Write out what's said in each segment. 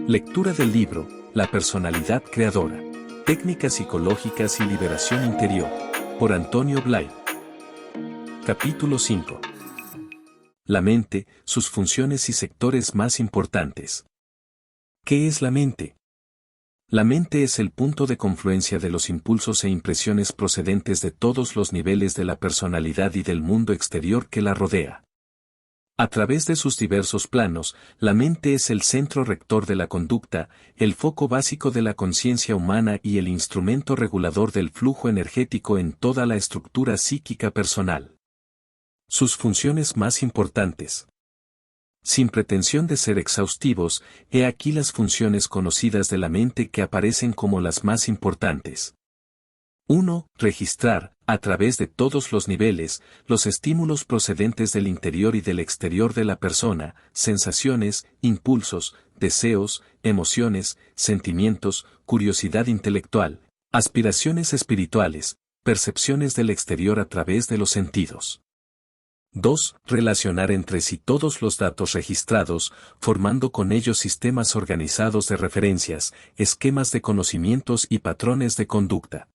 Lectura del libro, La personalidad creadora. Técnicas psicológicas y liberación interior. Por Antonio Blay. Capítulo 5. La mente, sus funciones y sectores más importantes. ¿Qué es la mente? La mente es el punto de confluencia de los impulsos e impresiones procedentes de todos los niveles de la personalidad y del mundo exterior que la rodea. A través de sus diversos planos, la mente es el centro rector de la conducta, el foco básico de la conciencia humana y el instrumento regulador del flujo energético en toda la estructura psíquica personal. Sus funciones más importantes. Sin pretensión de ser exhaustivos, he aquí las funciones conocidas de la mente que aparecen como las más importantes. 1. Registrar, a través de todos los niveles, los estímulos procedentes del interior y del exterior de la persona, sensaciones, impulsos, deseos, emociones, sentimientos, curiosidad intelectual, aspiraciones espirituales, percepciones del exterior a través de los sentidos. 2. Relacionar entre sí todos los datos registrados, formando con ellos sistemas organizados de referencias, esquemas de conocimientos y patrones de conducta.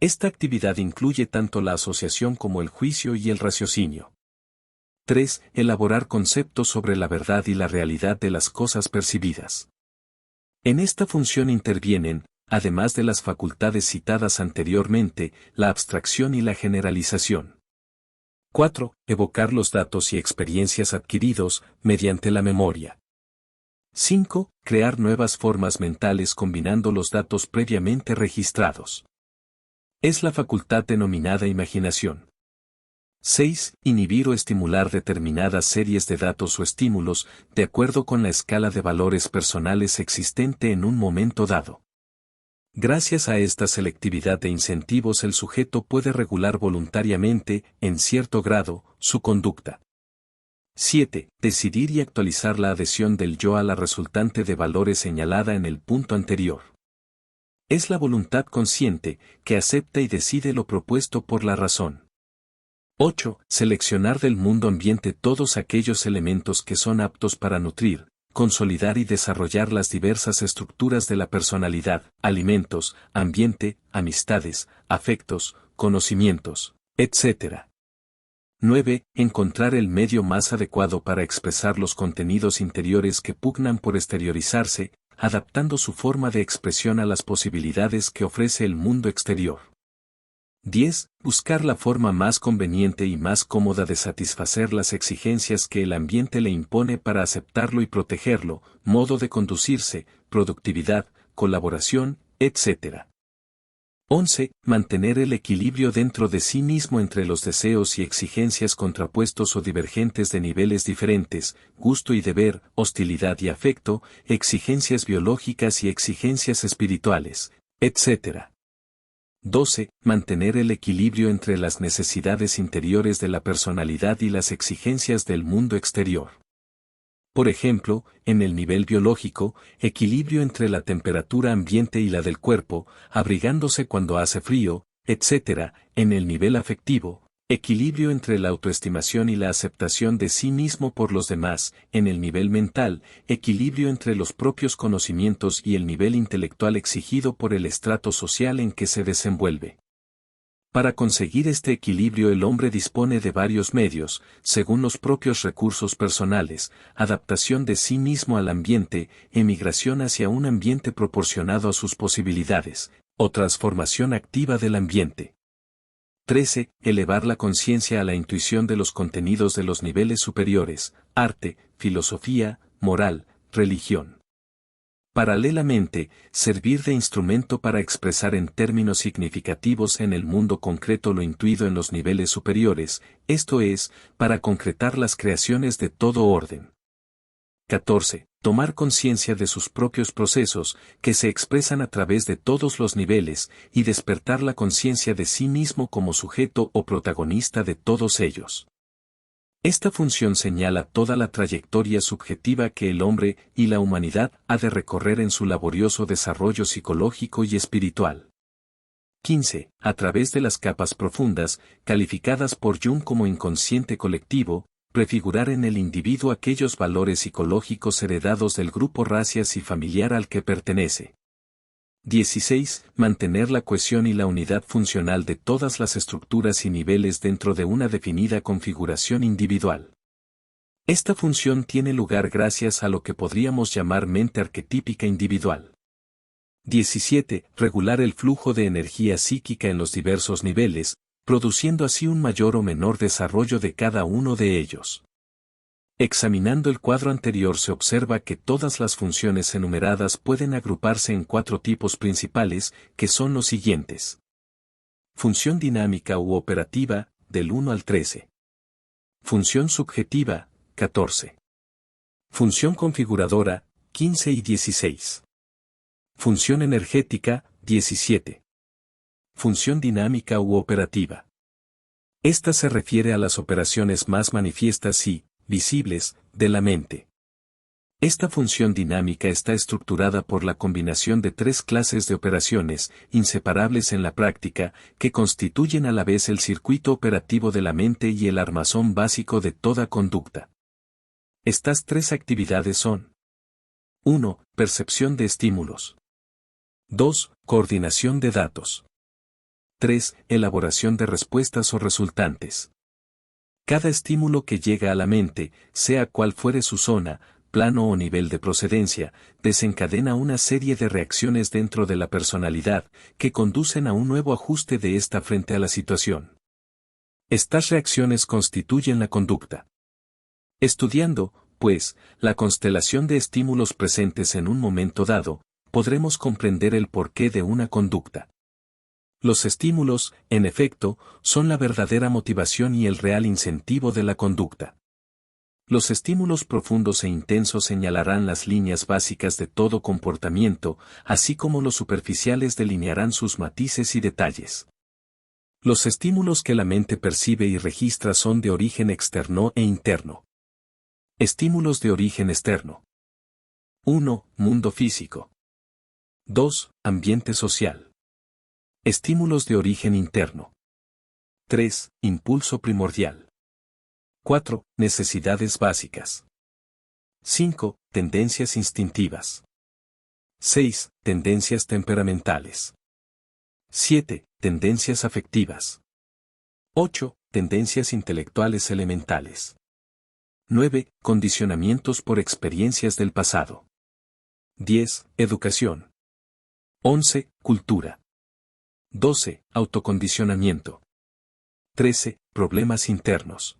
Esta actividad incluye tanto la asociación como el juicio y el raciocinio. 3. Elaborar conceptos sobre la verdad y la realidad de las cosas percibidas. En esta función intervienen, además de las facultades citadas anteriormente, la abstracción y la generalización. 4. Evocar los datos y experiencias adquiridos, mediante la memoria. 5. Crear nuevas formas mentales combinando los datos previamente registrados. Es la facultad denominada imaginación. 6. Inhibir o estimular determinadas series de datos o estímulos, de acuerdo con la escala de valores personales existente en un momento dado. Gracias a esta selectividad de incentivos el sujeto puede regular voluntariamente, en cierto grado, su conducta. 7. Decidir y actualizar la adhesión del yo a la resultante de valores señalada en el punto anterior. Es la voluntad consciente, que acepta y decide lo propuesto por la razón. 8. Seleccionar del mundo ambiente todos aquellos elementos que son aptos para nutrir, consolidar y desarrollar las diversas estructuras de la personalidad, alimentos, ambiente, amistades, afectos, conocimientos, etc. 9. Encontrar el medio más adecuado para expresar los contenidos interiores que pugnan por exteriorizarse, adaptando su forma de expresión a las posibilidades que ofrece el mundo exterior. 10. Buscar la forma más conveniente y más cómoda de satisfacer las exigencias que el ambiente le impone para aceptarlo y protegerlo, modo de conducirse, productividad, colaboración, etc. 11. Mantener el equilibrio dentro de sí mismo entre los deseos y exigencias contrapuestos o divergentes de niveles diferentes, gusto y deber, hostilidad y afecto, exigencias biológicas y exigencias espirituales, etc. 12. Mantener el equilibrio entre las necesidades interiores de la personalidad y las exigencias del mundo exterior. Por ejemplo, en el nivel biológico, equilibrio entre la temperatura ambiente y la del cuerpo, abrigándose cuando hace frío, etc. En el nivel afectivo, equilibrio entre la autoestimación y la aceptación de sí mismo por los demás. En el nivel mental, equilibrio entre los propios conocimientos y el nivel intelectual exigido por el estrato social en que se desenvuelve. Para conseguir este equilibrio el hombre dispone de varios medios, según los propios recursos personales, adaptación de sí mismo al ambiente, emigración hacia un ambiente proporcionado a sus posibilidades, o transformación activa del ambiente. 13. Elevar la conciencia a la intuición de los contenidos de los niveles superiores, arte, filosofía, moral, religión. Paralelamente, servir de instrumento para expresar en términos significativos en el mundo concreto lo intuido en los niveles superiores, esto es, para concretar las creaciones de todo orden. 14. Tomar conciencia de sus propios procesos, que se expresan a través de todos los niveles, y despertar la conciencia de sí mismo como sujeto o protagonista de todos ellos. Esta función señala toda la trayectoria subjetiva que el hombre y la humanidad ha de recorrer en su laborioso desarrollo psicológico y espiritual. 15. A través de las capas profundas, calificadas por Jung como inconsciente colectivo, prefigurar en el individuo aquellos valores psicológicos heredados del grupo racial y familiar al que pertenece. 16. Mantener la cohesión y la unidad funcional de todas las estructuras y niveles dentro de una definida configuración individual. Esta función tiene lugar gracias a lo que podríamos llamar mente arquetípica individual. 17. Regular el flujo de energía psíquica en los diversos niveles, produciendo así un mayor o menor desarrollo de cada uno de ellos. Examinando el cuadro anterior se observa que todas las funciones enumeradas pueden agruparse en 4 tipos principales, que son los siguientes. Función dinámica u operativa, del 1 al 13. Función subjetiva, 14. Función configuradora, 15 y 16. Función energética, 17. Función dinámica u operativa. Esta se refiere a las operaciones más manifiestas y visibles de la mente. Esta función dinámica está estructurada por la combinación de 3 clases de operaciones, inseparables en la práctica, que constituyen a la vez el circuito operativo de la mente y el armazón básico de toda conducta. Estas 3 actividades son: 1. Percepción de estímulos. 2. Coordinación de datos. 3. Elaboración de respuestas o resultantes. Cada estímulo que llega a la mente, sea cual fuere su zona, plano o nivel de procedencia, desencadena una serie de reacciones dentro de la personalidad, que conducen a un nuevo ajuste de esta frente a la situación. Estas reacciones constituyen la conducta. Estudiando, pues, la constelación de estímulos presentes en un momento dado, podremos comprender el porqué de una conducta. Los estímulos, en efecto, son la verdadera motivación y el real incentivo de la conducta. Los estímulos profundos e intensos señalarán las líneas básicas de todo comportamiento, así como los superficiales delinearán sus matices y detalles. Los estímulos que la mente percibe y registra son de origen externo e interno. Estímulos de origen externo. 1. Mundo físico. 2. Ambiente social. Estímulos de origen interno. 3. Impulso primordial. 4. Necesidades básicas. 5. Tendencias instintivas. 6. Tendencias temperamentales. 7. Tendencias afectivas. 8. Tendencias intelectuales elementales. 9. Condicionamientos por experiencias del pasado. 10. Educación. 11. Cultura. 12. Autocondicionamiento. 13. Problemas internos.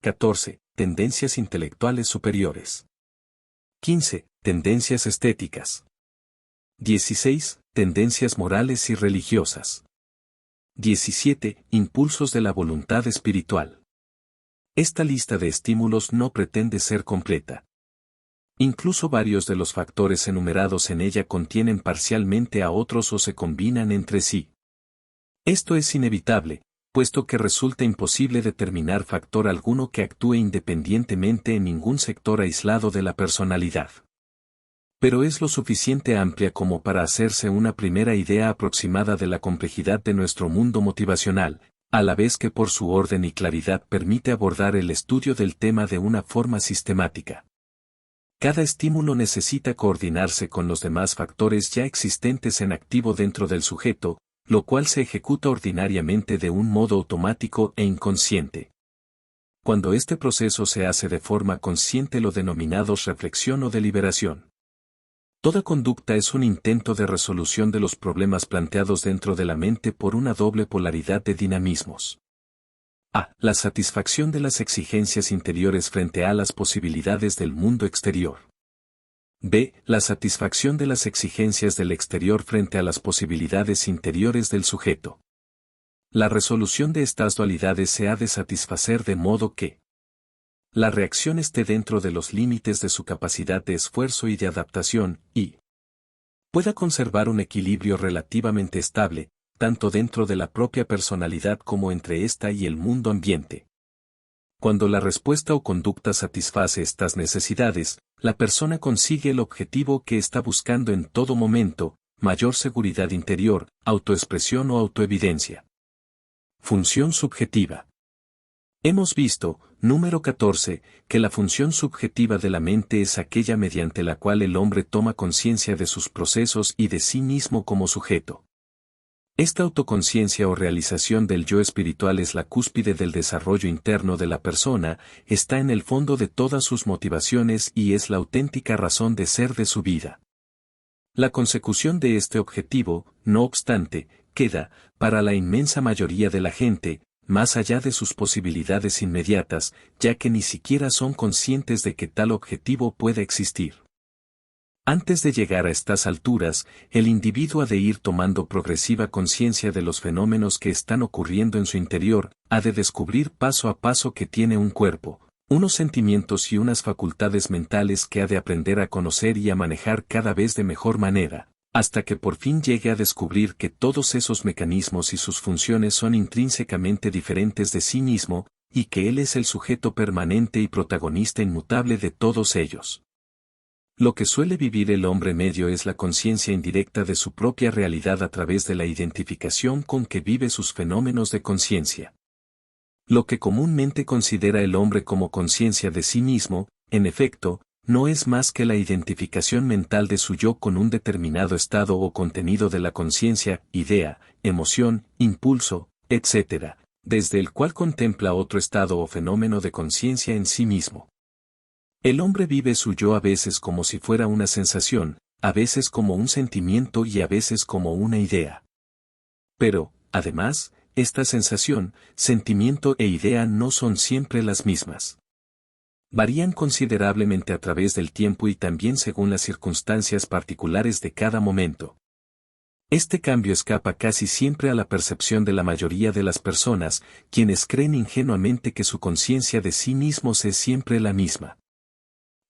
14. Tendencias intelectuales superiores. 15. Tendencias estéticas. 16. Tendencias morales y religiosas. 17. Impulsos de la voluntad espiritual. Esta lista de estímulos no pretende ser completa. Incluso varios de los factores enumerados en ella contienen parcialmente a otros o se combinan entre sí. Esto es inevitable, puesto que resulta imposible determinar factor alguno que actúe independientemente en ningún sector aislado de la personalidad. Pero es lo suficiente amplia como para hacerse una primera idea aproximada de la complejidad de nuestro mundo motivacional, a la vez que por su orden y claridad permite abordar el estudio del tema de una forma sistemática. Cada estímulo necesita coordinarse con los demás factores ya existentes en activo dentro del sujeto, lo cual se ejecuta ordinariamente de un modo automático e inconsciente. Cuando este proceso se hace de forma consciente lo denominamos reflexión o deliberación. Toda conducta es un intento de resolución de los problemas planteados dentro de la mente por una doble polaridad de dinamismos. A. La satisfacción de las exigencias interiores frente a las posibilidades del mundo exterior. B. La satisfacción de las exigencias del exterior frente a las posibilidades interiores del sujeto. La resolución de estas dualidades se ha de satisfacer de modo que la reacción esté dentro de los límites de su capacidad de esfuerzo y de adaptación, y pueda conservar un equilibrio relativamente estable, tanto dentro de la propia personalidad como entre ésta y el mundo ambiente. Cuando la respuesta o conducta satisface estas necesidades, la persona consigue el objetivo que está buscando en todo momento, mayor seguridad interior, autoexpresión o autoevidencia. Función subjetiva. Hemos visto, Número 14. Que la función subjetiva de la mente es aquella mediante la cual el hombre toma conciencia de sus procesos y de sí mismo como sujeto. Esta autoconciencia o realización del yo espiritual es la cúspide del desarrollo interno de la persona, está en el fondo de todas sus motivaciones y es la auténtica razón de ser de su vida. La consecución de este objetivo, no obstante, queda, para la inmensa mayoría de la gente, más allá de sus posibilidades inmediatas, ya que ni siquiera son conscientes de que tal objetivo pueda existir. Antes de llegar a estas alturas, el individuo ha de ir tomando progresiva conciencia de los fenómenos que están ocurriendo en su interior, ha de descubrir paso a paso que tiene un cuerpo, unos sentimientos y unas facultades mentales que ha de aprender a conocer y a manejar cada vez de mejor manera, hasta que por fin llegue a descubrir que todos esos mecanismos y sus funciones son intrínsecamente diferentes de sí mismo, y que él es el sujeto permanente y protagonista inmutable de todos ellos. Lo que suele vivir el hombre medio es la conciencia indirecta de su propia realidad a través de la identificación con que vive sus fenómenos de conciencia. Lo que comúnmente considera el hombre como conciencia de sí mismo, en efecto, no es más que la identificación mental de su yo con un determinado estado o contenido de la conciencia, idea, emoción, impulso, etc., desde el cual contempla otro estado o fenómeno de conciencia en sí mismo. El hombre vive su yo a veces como si fuera una sensación, a veces como un sentimiento y a veces como una idea. Pero, además, esta sensación, sentimiento e idea no son siempre las mismas. Varían considerablemente a través del tiempo y también según las circunstancias particulares de cada momento. Este cambio escapa casi siempre a la percepción de la mayoría de las personas, quienes creen ingenuamente que su conciencia de sí mismos es siempre la misma.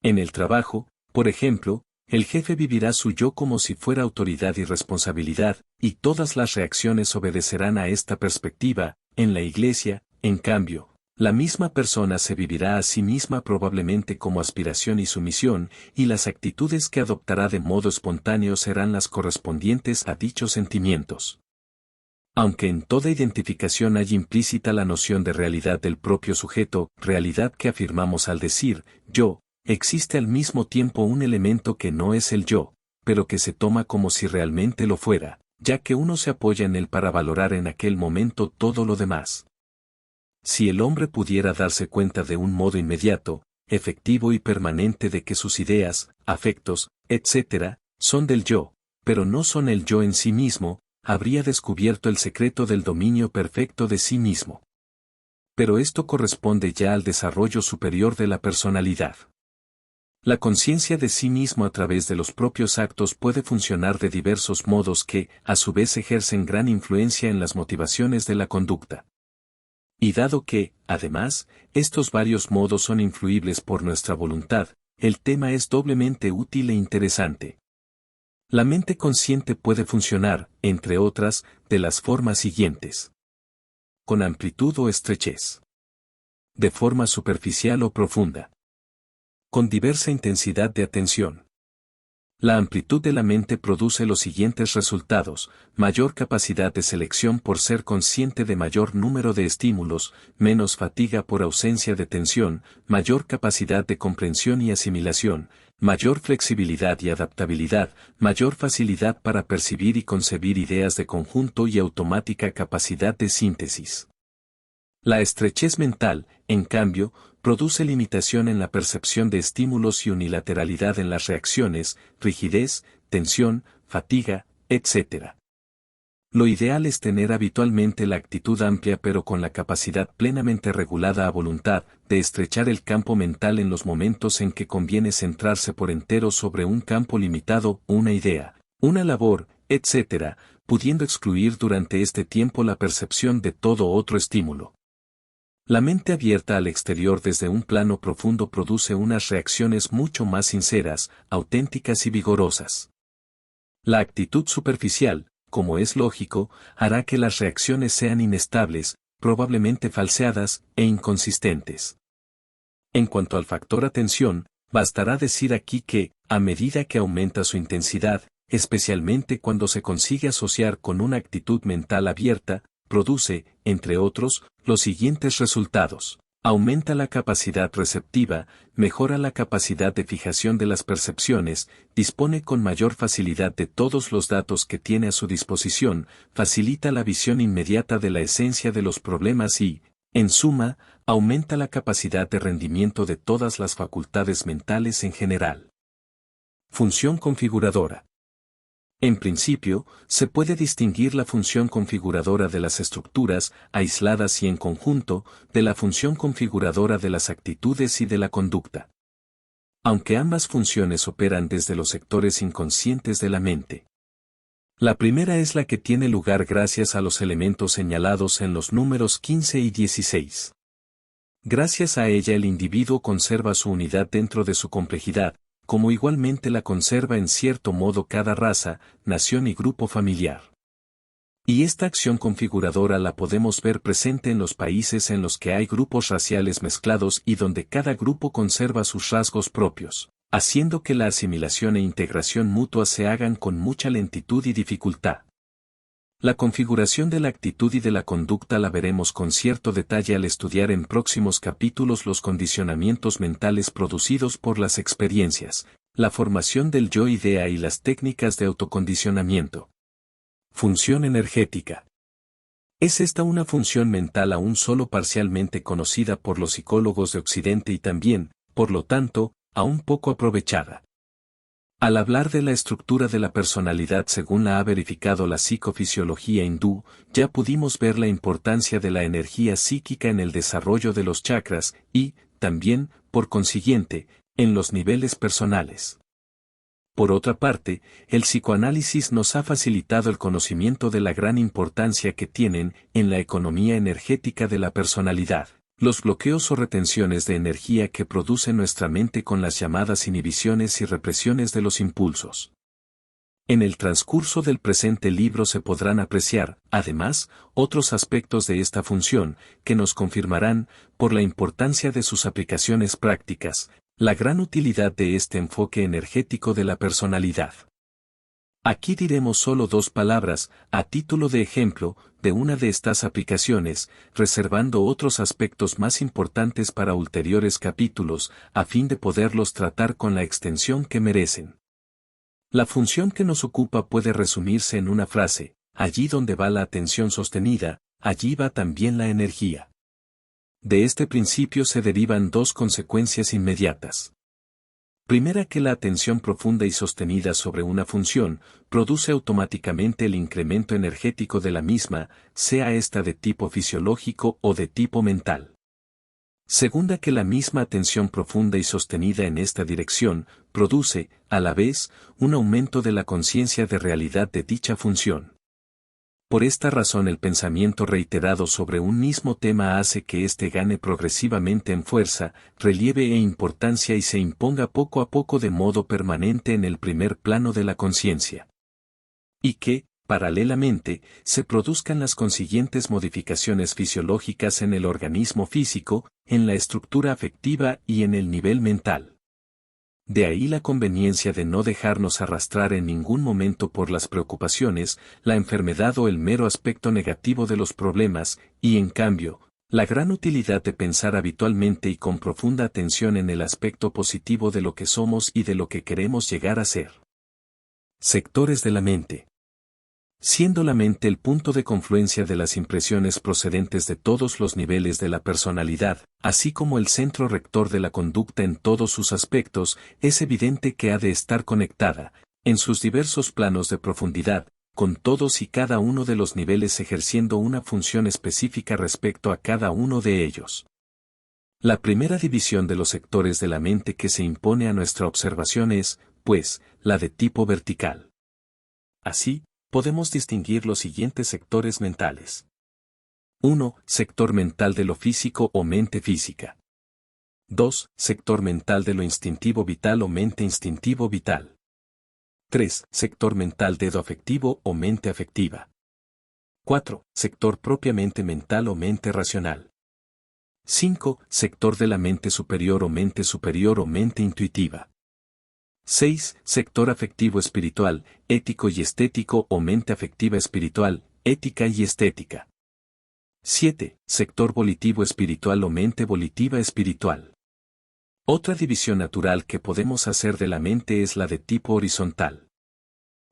En el trabajo, por ejemplo, el jefe vivirá su yo como si fuera autoridad y responsabilidad, y todas las reacciones obedecerán a esta perspectiva. En la iglesia, en cambio, la misma persona se vivirá a sí misma probablemente como aspiración y sumisión, y las actitudes que adoptará de modo espontáneo serán las correspondientes a dichos sentimientos. Aunque en toda identificación hay implícita la noción de realidad del propio sujeto, realidad que afirmamos al decir yo, existe al mismo tiempo un elemento que no es el yo, pero que se toma como si realmente lo fuera, ya que uno se apoya en él para valorar en aquel momento todo lo demás. Si el hombre pudiera darse cuenta de un modo inmediato, efectivo y permanente de que sus ideas, afectos, etc., son del yo, pero no son el yo en sí mismo, habría descubierto el secreto del dominio perfecto de sí mismo. Pero esto corresponde ya al desarrollo superior de la personalidad. La conciencia de sí mismo a través de los propios actos puede funcionar de diversos modos que, a su vez, ejercen gran influencia en las motivaciones de la conducta. Y dado que, además, estos varios modos son influibles por nuestra voluntad, el tema es doblemente útil e interesante. La mente consciente puede funcionar, entre otras, de las formas siguientes. Con amplitud o estrechez. De forma superficial o profunda. Con diversa intensidad de atención. La amplitud de la mente produce los siguientes resultados: mayor capacidad de selección por ser consciente de mayor número de estímulos, menos fatiga por ausencia de tensión, mayor capacidad de comprensión y asimilación, mayor flexibilidad y adaptabilidad, mayor facilidad para percibir y concebir ideas de conjunto y automática capacidad de síntesis. La estrechez mental, en cambio, produce limitación en la percepción de estímulos y unilateralidad en las reacciones, rigidez, tensión, fatiga, etc. Lo ideal es tener habitualmente la actitud amplia pero con la capacidad plenamente regulada a voluntad, de estrechar el campo mental en los momentos en que conviene centrarse por entero sobre un campo limitado, una idea, una labor, etc., pudiendo excluir durante este tiempo la percepción de todo otro estímulo. La mente abierta al exterior desde un plano profundo produce unas reacciones mucho más sinceras, auténticas y vigorosas. La actitud superficial, como es lógico, hará que las reacciones sean inestables, probablemente falseadas e inconsistentes. En cuanto al factor atención, bastará decir aquí que, a medida que aumenta su intensidad, especialmente cuando se consigue asociar con una actitud mental abierta, produce, entre otros, los siguientes resultados: Aumenta la capacidad receptiva, mejora la capacidad de fijación de las percepciones, dispone con mayor facilidad de todos los datos que tiene a su disposición, facilita la visión inmediata de la esencia de los problemas y, en suma, aumenta la capacidad de rendimiento de todas las facultades mentales en general. Función configuradora. En principio, se puede distinguir la función configuradora de las estructuras, aisladas y en conjunto, de la función configuradora de las actitudes y de la conducta. Aunque ambas funciones operan desde los sectores inconscientes de la mente. La primera es la que tiene lugar gracias a los elementos señalados en los números 15 y 16. Gracias a ella el individuo conserva su unidad dentro de su complejidad, como igualmente la conserva en cierto modo cada raza, nación y grupo familiar. Y esta acción configuradora la podemos ver presente en los países en los que hay grupos raciales mezclados y donde cada grupo conserva sus rasgos propios, haciendo que la asimilación e integración mutua se hagan con mucha lentitud y dificultad. La configuración de la actitud y de la conducta la veremos con cierto detalle al estudiar en próximos capítulos los condicionamientos mentales producidos por las experiencias, la formación del yo-idea y las técnicas de autocondicionamiento. Función energética. ¿Es esta una función mental aún solo parcialmente conocida por los psicólogos de Occidente y también, por lo tanto, aún poco aprovechada? Al hablar de la estructura de la personalidad según la ha verificado la psicofisiología hindú, ya pudimos ver la importancia de la energía psíquica en el desarrollo de los chakras y, también, por consiguiente, en los niveles personales. Por otra parte, el psicoanálisis nos ha facilitado el conocimiento de la gran importancia que tienen en la economía energética de la personalidad los bloqueos o retenciones de energía que produce nuestra mente con las llamadas inhibiciones y represiones de los impulsos. En el transcurso del presente libro se podrán apreciar, además, otros aspectos de esta función, que nos confirmarán, por la importancia de sus aplicaciones prácticas, la gran utilidad de este enfoque energético de la personalidad. Aquí diremos solo dos palabras, a título de ejemplo, de una de estas aplicaciones, reservando otros aspectos más importantes para ulteriores capítulos, a fin de poderlos tratar con la extensión que merecen. La función que nos ocupa puede resumirse en una frase: allí donde va la atención sostenida, allí va también la energía. De este principio se derivan dos consecuencias inmediatas. Primera, que la atención profunda y sostenida sobre una función, produce automáticamente el incremento energético de la misma, sea esta de tipo fisiológico o de tipo mental. Segunda, que la misma atención profunda y sostenida en esta dirección, produce, a la vez, un aumento de la conciencia de realidad de dicha función. Por esta razón el pensamiento reiterado sobre un mismo tema hace que éste gane progresivamente en fuerza, relieve e importancia y se imponga poco a poco de modo permanente en el primer plano de la conciencia. Y que, paralelamente, se produzcan las consiguientes modificaciones fisiológicas en el organismo físico, en la estructura afectiva y en el nivel mental. De ahí la conveniencia de no dejarnos arrastrar en ningún momento por las preocupaciones, la enfermedad o el mero aspecto negativo de los problemas, y en cambio, la gran utilidad de pensar habitualmente y con profunda atención en el aspecto positivo de lo que somos y de lo que queremos llegar a ser. Sectores de la mente. Siendo la mente el punto de confluencia de las impresiones procedentes de todos los niveles de la personalidad, así como el centro rector de la conducta en todos sus aspectos, es evidente que ha de estar conectada, en sus diversos planos de profundidad, con todos y cada uno de los niveles ejerciendo una función específica respecto a cada uno de ellos. La primera división de los sectores de la mente que se impone a nuestra observación es, pues, la de tipo vertical. Así, podemos distinguir los siguientes sectores mentales. 1. Sector mental de lo físico o mente física. 2. Sector mental de lo instintivo vital o mente instintivo vital. 3. Sector mental dedo afectivo o mente afectiva. 4. Sector propiamente mental o mente racional. 5. Sector de la mente superior o mente intuitiva. 6. Sector afectivo espiritual, ético y estético o mente afectiva espiritual, ética y estética. 7. Sector volitivo espiritual o mente volitiva espiritual. Otra división natural que podemos hacer de la mente es la de tipo horizontal.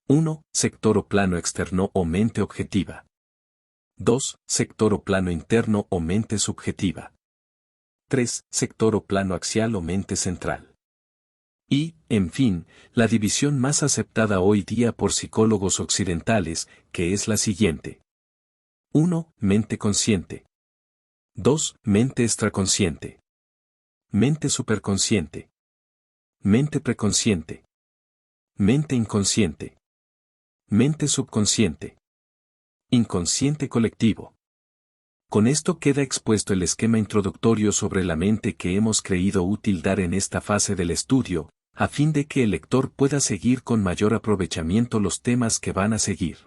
1. Sector o plano externo o mente objetiva. 2. Sector o plano interno o mente subjetiva. 3. Sector o plano axial o mente central. Y, en fin, la división más aceptada hoy día por psicólogos occidentales, que es la siguiente. 1. Mente consciente. 2. Mente extraconsciente. Mente superconsciente. Mente preconsciente. Mente inconsciente. Mente subconsciente. Inconsciente colectivo. Con esto queda expuesto el esquema introductorio sobre la mente que hemos creído útil dar en esta fase del estudio, a fin de que el lector pueda seguir con mayor aprovechamiento los temas que van a seguir.